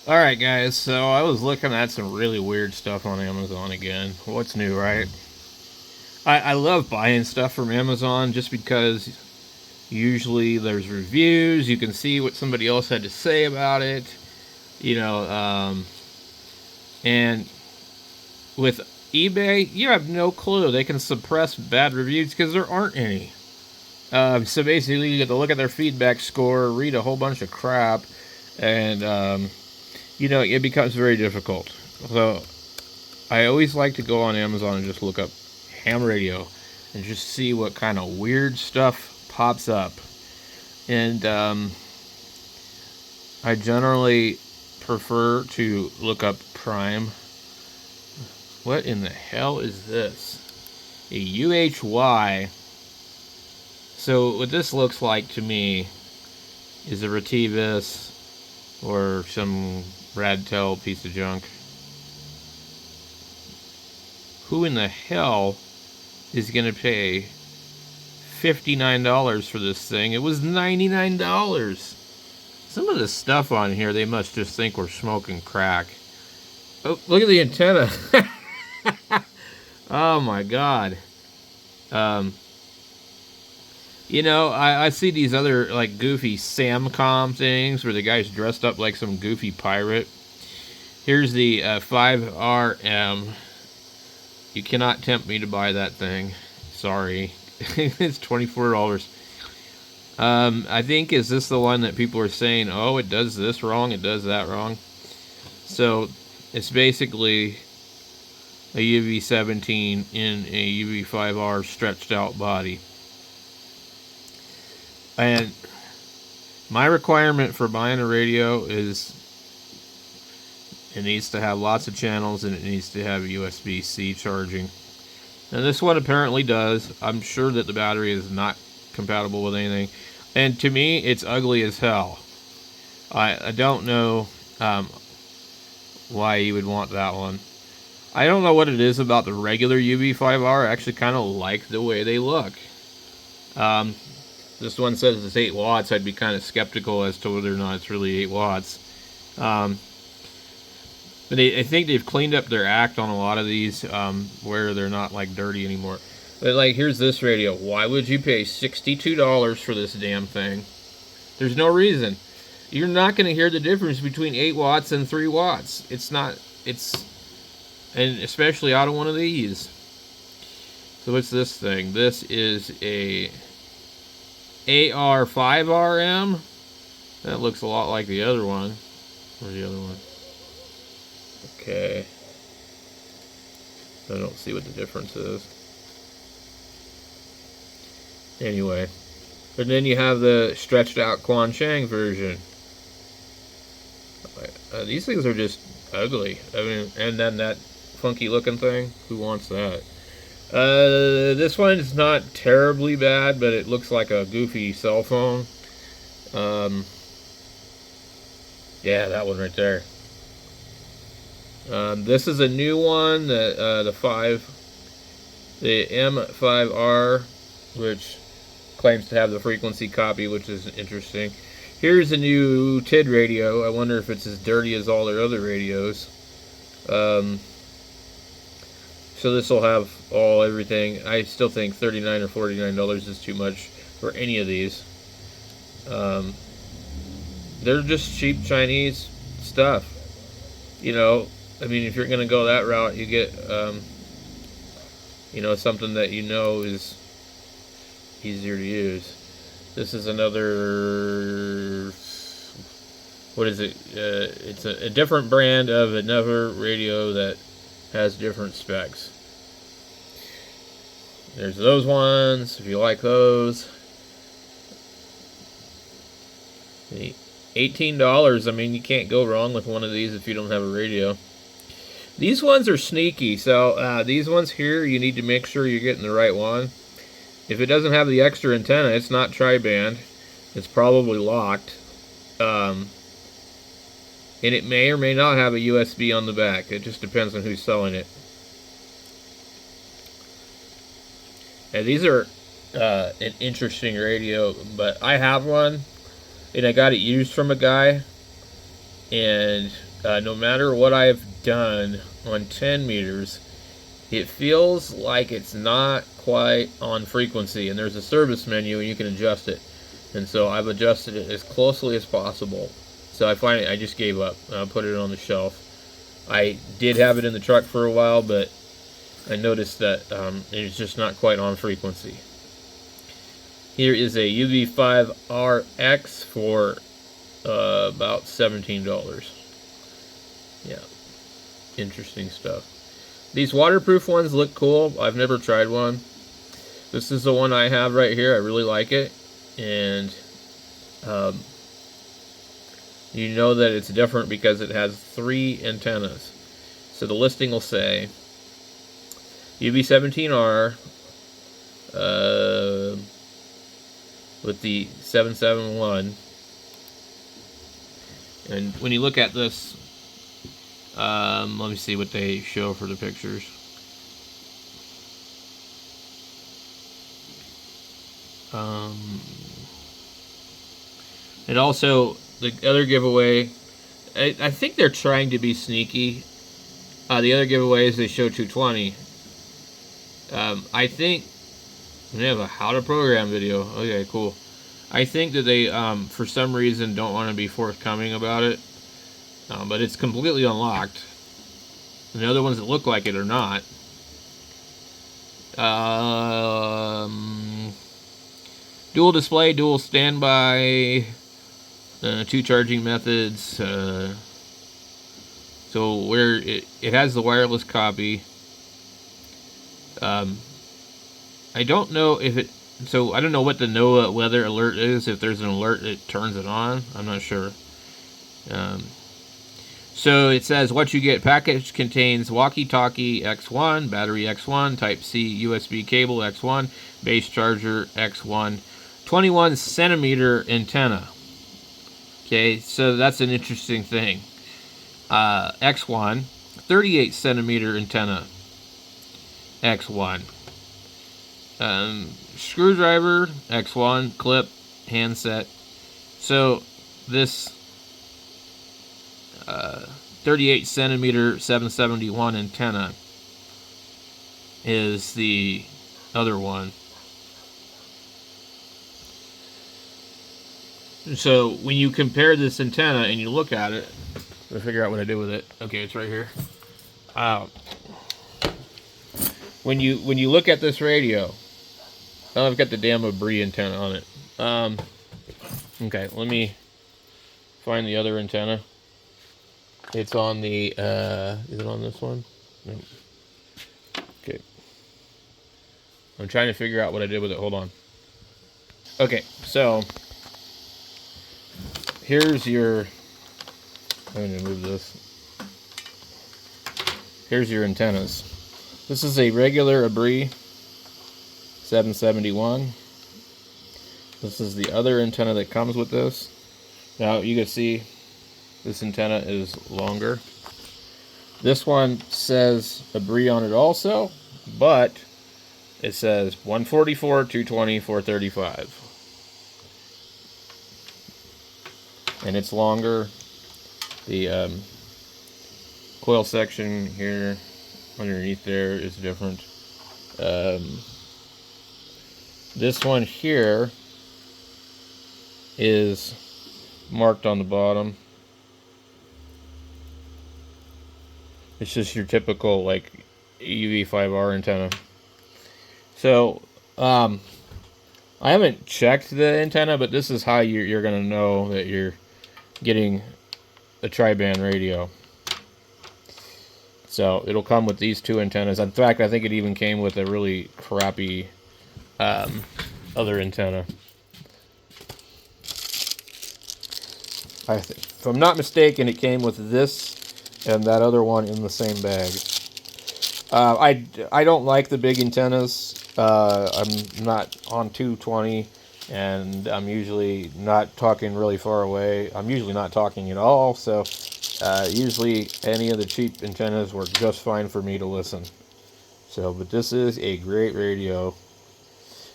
Alright, guys, so I was looking at some really weird stuff on Amazon again. What's new, right? I love buying stuff from Amazon just because usually there's reviews, you can see what somebody else had to say about it, you know, and with eBay, you have no clue. They can suppress bad reviews because there aren't any. So basically, you get to look at their feedback score, read a whole bunch of crap, and it becomes very difficult. So I always like to go on Amazon and just look up ham radio and just see what kind of weird stuff pops up. And I generally prefer to look up Prime. What in the hell is this? A UHY. So what this looks like to me is a Retevis or some Radtel piece of junk. Who in the hell is going to pay $59 for this thing? It was $99. Some of the stuff on here, they must just think we're smoking crack. Oh, look at the antenna. Oh my god. Um, I see these other like goofy Samcom things where the guy's dressed up like some goofy pirate. Here's the 5RM. You cannot tempt me to buy that thing. Sorry. It's $24. I think, is this the one that people are saying, oh, it does this wrong, it does that wrong? So it's basically a UV17 in a UV5R stretched out body. And my requirement for buying a radio is it needs to have lots of channels and it needs to have USB-C charging. And this one apparently does. I'm sure that the battery is not compatible with anything. And to me, it's ugly as hell. I don't know why you would want that one. I don't know what it is about the regular UV5R. I actually kind of like the way they look. This one says it's 8 watts. I'd be kind of skeptical as to whether or not it's really 8 watts. But I think they've cleaned up their act on a lot of these where they're not like dirty anymore. But like, here's this radio. Why would you pay $62 for this damn thing? There's no reason. You're not going to hear the difference between 8 watts and 3 watts. It's not, and especially out of one of these. So what's this thing? This is a AR5RM. That looks a lot like the other one. Where's the other one? Okay. I don't see what the difference is. Anyway. And then you have the stretched out Quan Chang version. These things are just ugly. I mean, and then that funky looking thing. Who wants that? This one is not terribly bad, but it looks like a goofy cell phone. Yeah, that one right there. This is a new one, the M5R, which claims to have the frequency copy, which is interesting. Here's a new TID radio. I wonder if it's as dirty as all their other radios. So this will have everything. I still think $39 or $49 is too much for any of these. They're just cheap Chinese stuff. I mean, if you're going to go that route, you get, something that is easier to use. This is another, what is it? It's a different brand of another radio that has different specs. There's those ones, if you like those. $18, I mean, you can't go wrong with one of these if you don't have a radio. These ones are sneaky, so these ones here, you need to make sure you're getting the right one. If it doesn't have the extra antenna, it's not tri-band. It's probably locked. And it may or may not have a USB on the back. It just depends on who's selling it. And these are an interesting radio, but I have one, and I got it used from a guy. And no matter what I've done on 10 meters, it feels like it's not quite on frequency. And there's a service menu and you can adjust it. And so I've adjusted it as closely as possible. So I just gave up. I'll put it on the shelf. I did have it in the truck for a while, but I noticed that it's just not quite on frequency. Here is a UV5RX for about $17. Yeah, interesting stuff. These waterproof ones look cool. I've never tried one. This is the one I have right here. I really like it. And you know that it's different because it has 3 antennas. So the listing will say UV17R with the 771. And when you look at this, let me see what they show for the pictures. And also, the other giveaway, I think they're trying to be sneaky. The other giveaway is they show 220. I think they have a how to program video. Okay, cool. I think that they, for some reason, don't want to be forthcoming about it. But it's completely unlocked. And the other ones that look like it are not. Dual display, dual standby, 2 charging methods. So where it has the wireless copy. I don't know if it. So I don't know what the NOAA weather alert is. If there's an alert, it turns it on. I'm not sure. So it says what you get package contains walkie-talkie X1, battery X1, Type-C USB cable X1, base charger X1, 21 centimeter antenna. Okay, so that's an interesting thing. X1, 38 centimeter antenna X1. Screwdriver X1, clip, handset. So this 38 centimeter 771 antenna is the other one. So when you compare this antenna and you look at it, to figure out what I did with it. Okay, it's right here. When you look at this radio, oh, I've got the damn Abri antenna on it. Okay, let me find the other antenna. It's on the, is it on this one? No. Okay. I'm trying to figure out what I did with it. Hold on. Okay, so here's your, I'm going to move this. Here's your antennas. This is a regular Abri 771. This is the other antenna that comes with this. Now you can see this antenna is longer. This one says Abri on it also, but it says 144, 220, 435. And it's longer. The coil section here underneath there is different. This one here is marked on the bottom. It's just your typical like UV5R antenna. So I haven't checked the antenna, but this is how you're gonna know that you're getting a tri-band radio. So it'll come with these 2 antennas. In fact, I think it even came with a really crappy other antenna. If I'm not mistaken, it came with this and that other one in the same bag. I don't like the big antennas. I'm not on 220, and I'm usually not talking really far away. I'm usually not talking at all, so usually any of the cheap antennas work just fine for me to listen. So, but this is a great radio.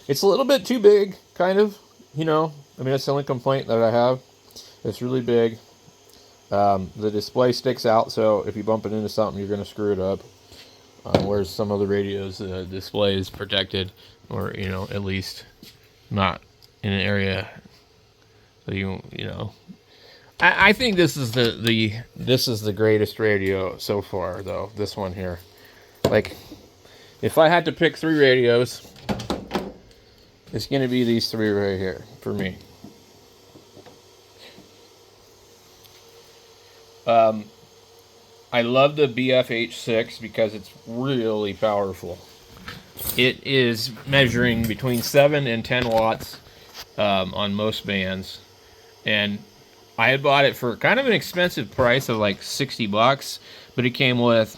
It's a little bit too big, kind of, you know. I mean, that's the only complaint that I have. It's really big. The display sticks out, so if you bump it into something, you're going to screw it up. Whereas some other radios, the display is protected, or at least not in an area. So I think this is the greatest radio so far, though. This one here, like, if I had to pick 3 radios, it's going to be these 3 right here for me. I love the BFH6 because it's really powerful. It is measuring between 7 and 10 watts on most bands. And I had bought it for kind of an expensive price of like $60, but it came with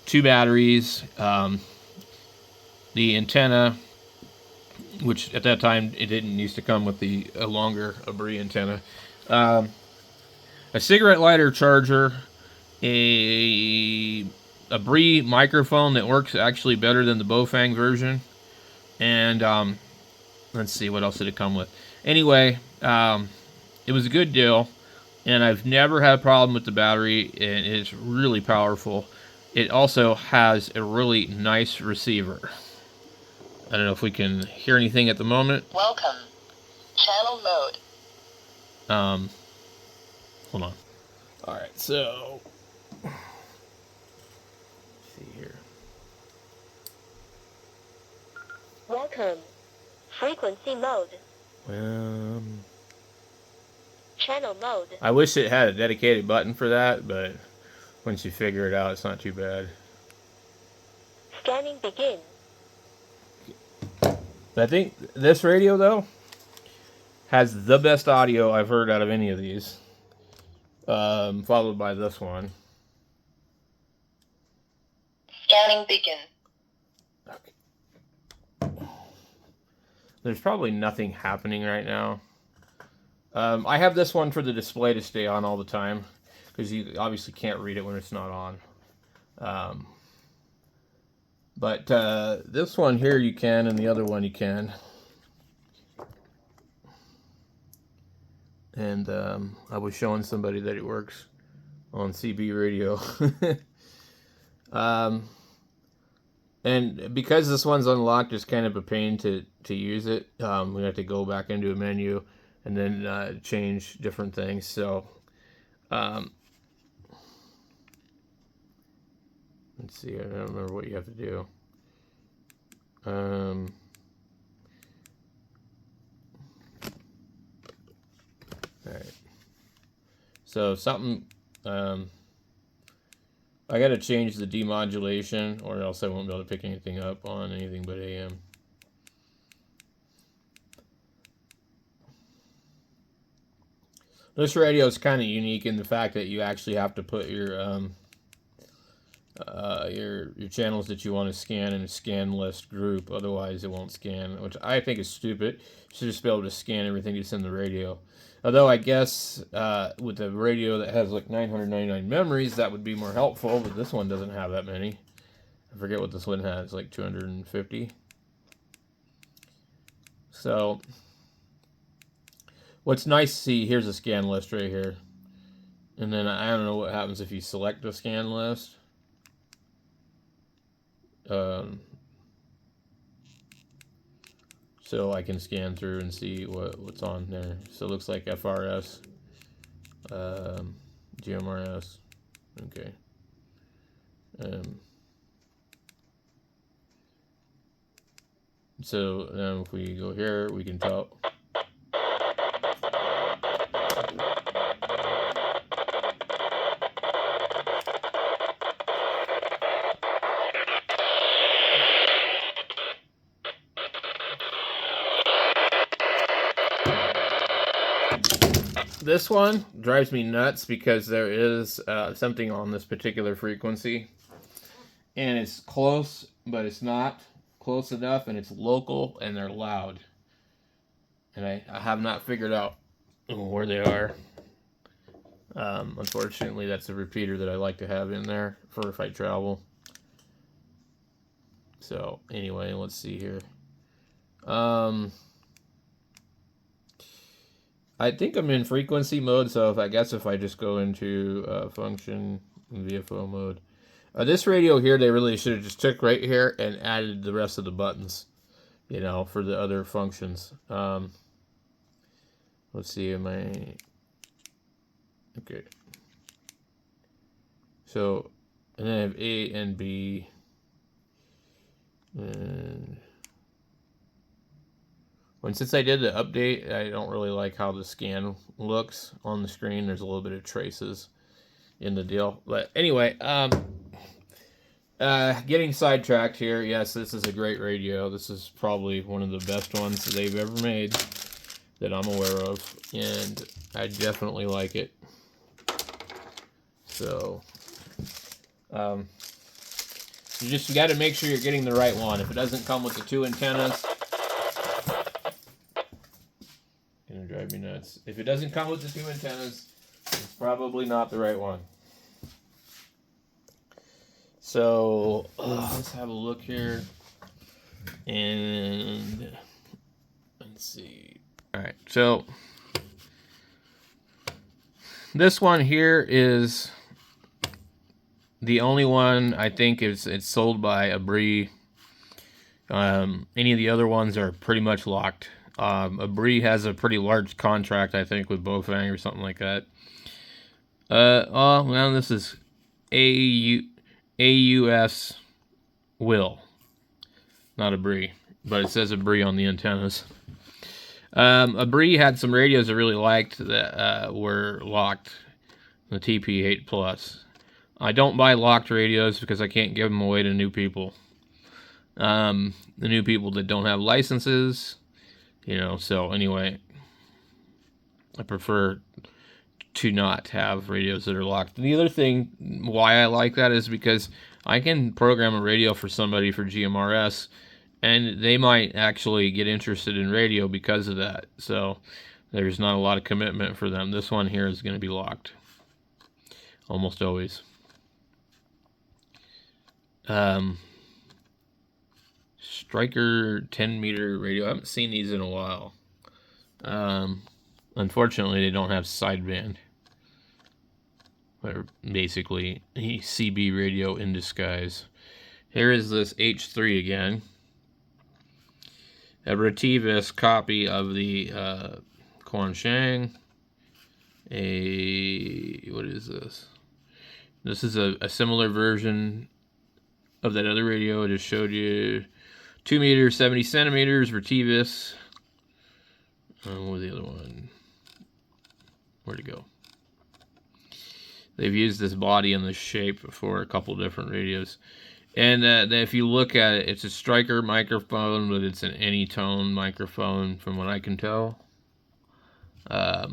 2 batteries, the antenna, which at that time it didn't used to come with the longer Abri antenna, a cigarette lighter charger, a Abri microphone that works actually better than the Bofang version, and let's see, what else did it come with? Anyway, it was a good deal, and I've never had a problem with the battery, and it's really powerful. It also has a really nice receiver. I don't know if we can hear anything at the moment. Welcome. Channel mode. Hold on. All right, so let's see here. Welcome. Frequency mode. Channel mode. I wish it had a dedicated button for that, but once you figure it out, it's not too bad. Scanning begin. I think this radio, though, has the best audio I've heard out of any of these, followed by this one. Scanning begin. Okay. There's probably nothing happening right now. I have this one for the display to stay on all the time, because you obviously can't read it when it's not on. But this one here you can, and the other one you can. And I was showing somebody that it works on CB radio. And because this one's unlocked, it's kind of a pain to use it. We have to go back into a menu and then change different things. So let's see, I don't remember what you have to do. Alright. So something, I gotta change the demodulation, or else I won't be able to pick anything up on anything but AM. This radio is kind of unique in the fact that you actually have to put your channels that you want to scan in a scan list group, otherwise it won't scan, which I think is stupid. You should just be able to scan everything that's in the radio. Although I guess with a radio that has like 999 memories, that would be more helpful, but this one doesn't have that many. I forget what this one has, like 250. So what's nice to see, here's a scan list right here. And then I don't know what happens if you select the scan list. So I can scan through and see what's on there. So it looks like FRS, GMRS, okay. So now if we go here, we can tell. This one drives me nuts because there is something on this particular frequency, and it's close, but it's not close enough, and it's local, and they're loud, and I have not figured out where they are. Unfortunately, that's a repeater that I like to have in there for if I travel. So anyway, let's see here. I think I'm in frequency mode, so I guess if I just go into function VFO mode. This radio here, they really should have just took right here and added the rest of the buttons, you know, for the other functions. Let's see, am I... Okay. So, and then I have A and B. And since I did the update, I don't really like how the scan looks on the screen. There's a little bit of traces in the deal. But anyway, getting sidetracked here. Yes, this is a great radio. This is probably one of the best ones that they've ever made that I'm aware of, and I definitely like it. So, you just got to make sure you're getting the right one. If it doesn't come with the 2 antennas, it's gonna drive me nuts. If it doesn't come with the 2 antennas, it's probably not the right one. So let's have a look here, and let's see. All right, so this one here is the only one I think it's sold by Abri. Any of the other ones are pretty much locked. Abri has a pretty large contract, I think, with Bofang or something like that. Well, this is AUS Will, not Abri, but it says Abri on the antennas. Abri had some radios I really liked that were locked, the TP8 Plus. I don't buy locked radios because I can't give them away to new people. The new people that don't have licenses, you know, so anyway, I prefer to not have radios that are locked. The other thing why I like that is because I can program a radio for somebody for GMRS, and they might actually get interested in radio because of that. So there's not a lot of commitment for them. This one here is going to be locked almost always. Striker 10-meter radio. I haven't seen these in a while. Unfortunately, they don't have sideband. They're basically a CB radio in disguise. Here is this H3 again. A Retevis copy of the Quansheng. What is this? This is a similar version of that other radio I just showed you. 2 meters, 70 centimeters, Retevis. What was the other one? Where'd it go? They've used this body and this shape for a couple different radios. And if you look at it, it's a Striker microphone, but it's an Anytone microphone from what I can tell. As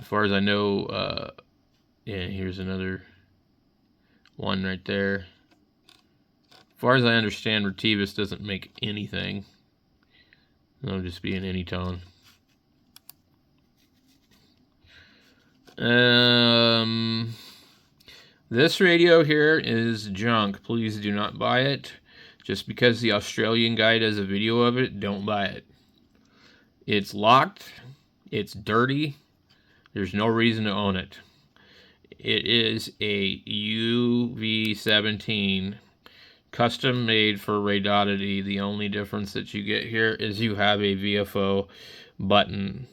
far as I know, yeah, here's another one right there. As far as I understand, Retevis doesn't make anything. It'll just be an Anytone. This radio here is junk. Please do not buy it. Just because the Australian guy does a video of it, don't buy it. It's locked. It's dirty. There's no reason to own it. It is a UV17 custom made for Radioddity. The only difference that you get here is you have a VFO button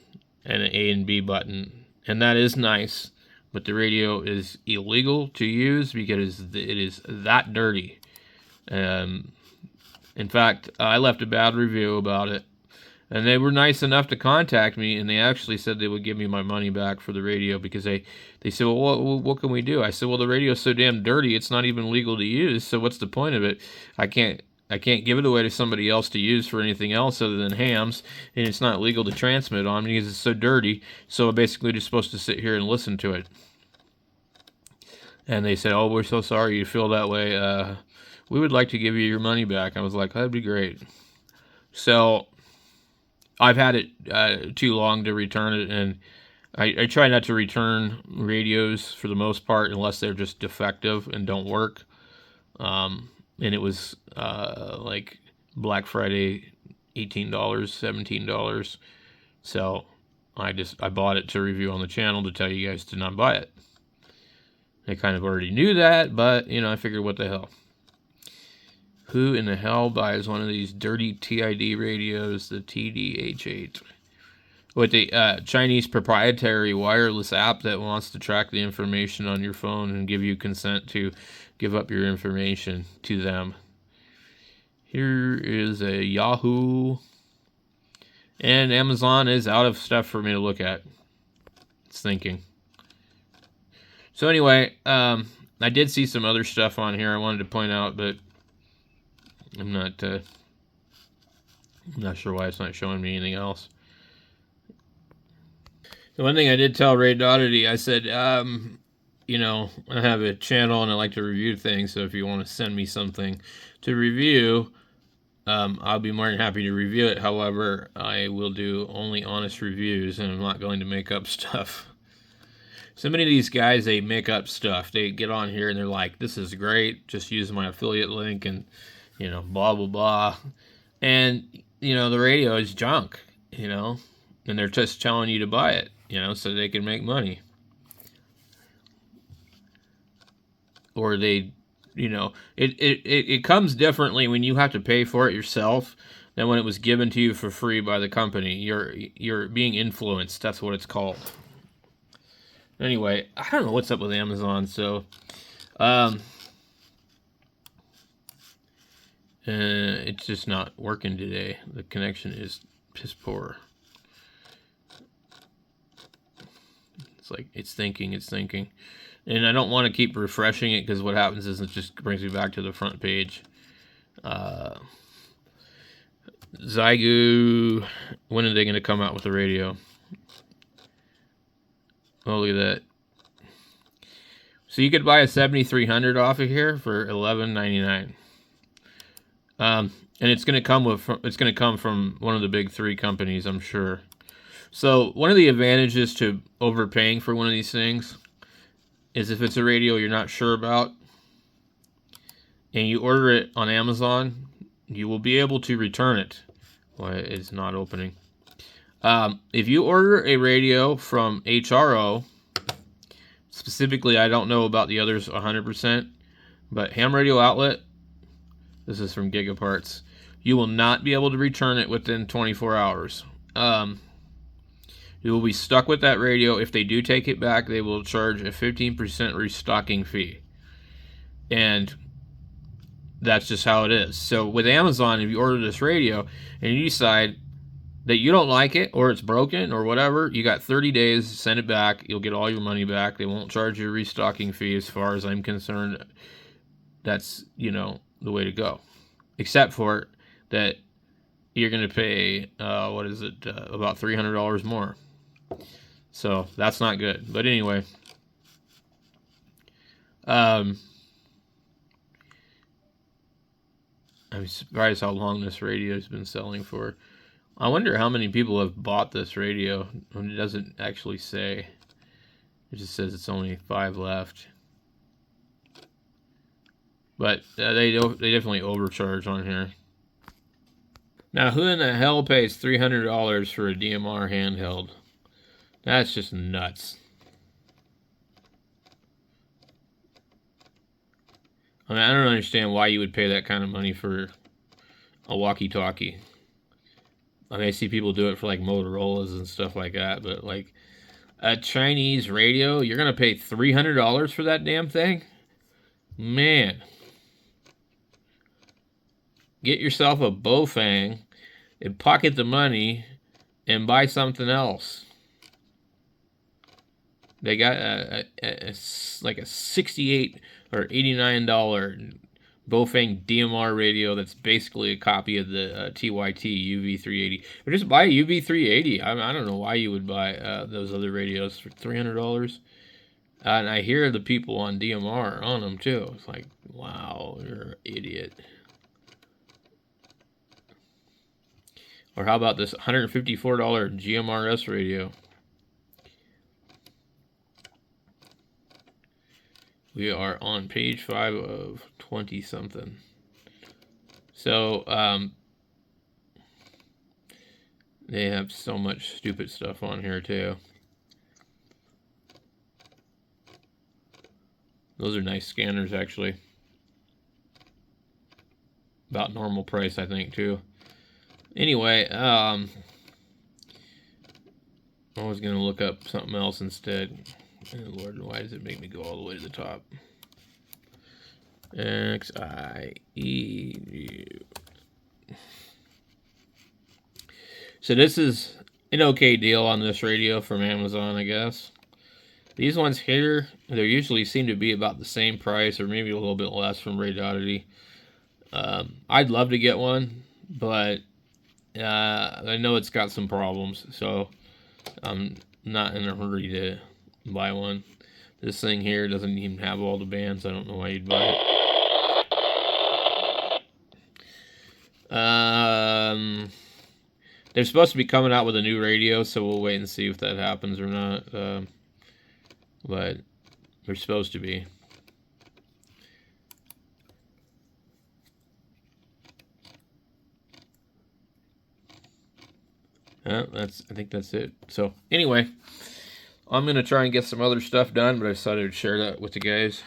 and an A and B button. And that is nice, but the radio is illegal to use because it is that dirty. In fact, I left a bad review about it, and they were nice enough to contact me, and they actually said they would give me my money back for the radio because they said, well, what can we do? I said, well, the radio's so damn dirty, it's not even legal to use, so what's the point of it? I can't give it away to somebody else to use for anything else other than hams, and it's not legal to transmit on because it's so dirty, so basically just supposed to sit here and listen to it. And they said, oh, we're so sorry you feel that way. We would like to give you your money back. I was like, that'd be great. So I've had it too long to return it, and I try not to return radios for the most part unless they're just defective and don't work. And it was like Black Friday $18, $17. So I bought it to review on the channel to tell you guys to not buy it. I kind of already knew that, but, you know, I figured what the hell. Who in the hell buys one of these dirty TID radios, the TDH8? With the Chinese proprietary wireless app that wants to track the information on your phone and give you consent to give up your information to them. Here is a Yahoo. And Amazon is out of stuff for me to look at. It's thinking. So anyway, I did see some other stuff on here I wanted to point out, but I'm not sure why it's not showing me anything else. The one thing I did tell Ray Doherty, I said, you know, I have a channel and I like to review things, so if you want to send me something to review, I'll be more than happy to review it. However, I will do only honest reviews, and I'm not going to make up stuff. So many of these guys, they make up stuff. They get on here and they're like, this is great, just use my affiliate link and, you know, blah, blah, blah. And, you know, the radio is junk, you know, and they're just telling you to buy it, you know, so they can make money. Or they, you know, it comes differently when you have to pay for it yourself than when it was given to you for free by the company. You're being influenced. That's what it's called. Anyway, I don't know what's up with Amazon, so it's just not working today. The connection is piss poor. It's like it's thinking. And I don't want to keep refreshing it because what happens is it just brings me back to the front page. Xiegu, when are they going to come out with the radio? Oh, look at that. So you could buy a 7300 off of here for $11.99. And it's going to come from one of the big three companies, I'm sure. So one of the advantages to overpaying for one of these things is if it's a radio you're not sure about and you order it on Amazon, you will be able to return it. Why it's not opening. If you order a radio from HRO, specifically, I don't know about the others 100%, but Ham Radio Outlet, this is from Gigaparts, you will not be able to return it within 24 hours. You will be stuck with that radio. If they do take it back, they will charge a 15% restocking fee. And that's just how it is. So with Amazon, if you order this radio and you decide that you don't like it or it's broken or whatever, you got 30 days to send it back. You'll get all your money back. They won't charge you a restocking fee as far as I'm concerned. That's, you know, the way to go. Except for that you're going to pay, about $300 more. So that's not good. But anyway, I'm surprised how long this radio has been selling for. I wonder how many people have bought this radio. It doesn't actually say. It just says it's only 5 left. But they definitely overcharge on here. Now, who in the hell pays $300 for a DMR handheld? That's just nuts. I mean, I don't understand why you would pay that kind of money for a walkie-talkie. I mean, I see people do it for like Motorola's and stuff like that, but like a Chinese radio, you're going to pay $300 for that damn thing? Man. Get yourself a Bofang and pocket the money and buy something else. They got like a $68 or $89 Bofang DMR radio that's basically a copy of the TYT UV380. Or just buy a UV380. I don't know why you would buy those other radios for $300. And I hear the people on DMR on them too. It's like, wow, you're an idiot. Or how about this $154 GMRS radio? We are on page 5 of 20-something. So, They have so much stupid stuff on here too. Those are nice scanners, actually. About normal price, I think, too. Anyway, I was going to look up something else instead. Oh, Lord, why does it make me go all the way to the top? XIEU. So this is an okay deal on this radio from Amazon, I guess. These ones here, they usually seem to be about the same price or maybe a little bit less from Radioddity. I'd love to get one, but I know it's got some problems, so I'm not in a hurry to buy one. This thing here doesn't even have all the bands. I don't know why you'd buy it. They're supposed to be coming out with a new radio, so we'll wait and see if that happens or not. But they're supposed to be. I think that's it. So anyway, I'm gonna try and get some other stuff done, but I decided to share that with you guys.